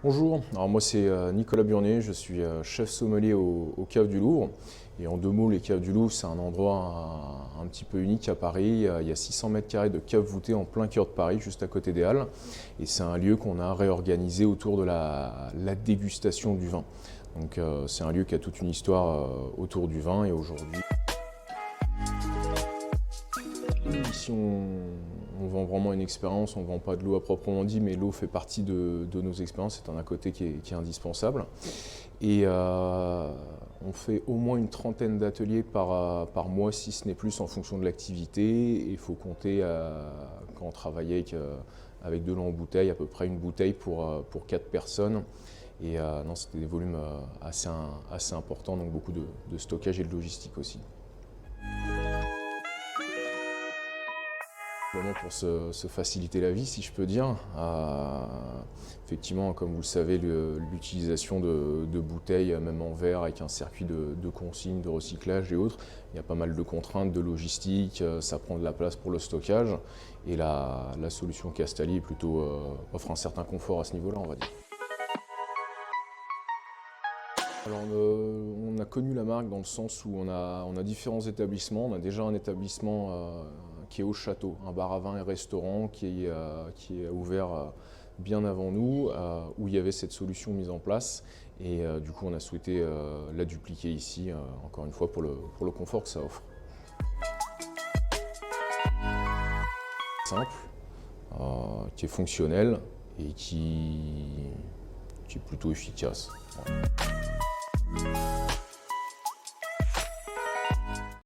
Bonjour, alors moi c'est Nicolas Burnet, je suis chef sommelier aux Caves du Louvre. Et en deux mots, les Caves du Louvre, c'est un endroit un petit peu unique à Paris. Il y a 600 mètres carrés de caves voûtées en plein cœur de Paris, juste à côté des Halles. Et c'est un lieu qu'on a réorganisé autour de la dégustation du vin. Donc c'est un lieu qui a toute une histoire autour du vin et aujourd'hui. Ici, on vend vraiment une expérience, on ne vend pas de l'eau à proprement dit, mais l'eau fait partie de nos expériences, c'est un à côté qui est indispensable. Et on fait au moins une trentaine d'ateliers par mois, si ce n'est plus, en fonction de l'activité. Et il faut compter, quand on travaille avec de l'eau en bouteille, à peu près une bouteille pour 4 personnes. Et non, c'était des volumes assez importants, donc beaucoup de stockage et de logistique aussi. Vraiment pour se faciliter la vie, si je peux dire. Effectivement, comme vous le savez, l'utilisation de bouteilles, même en verre, avec un circuit de consigne, de recyclage et autres, il y a pas mal de contraintes, de logistique, ça prend de la place pour le stockage. Et la solution Castali offre un certain confort à ce niveau-là, on va dire. Alors, on a connu la marque dans le sens où on a différents établissements. On a déjà un établissement qui est au château, un bar à vin et restaurant qui est ouvert bien avant nous, où il y avait cette solution mise en place. Et du coup, on a souhaité la dupliquer ici, encore une fois, pour le confort que ça offre. Simple, qui est fonctionnel et qui est plutôt efficace. Voilà.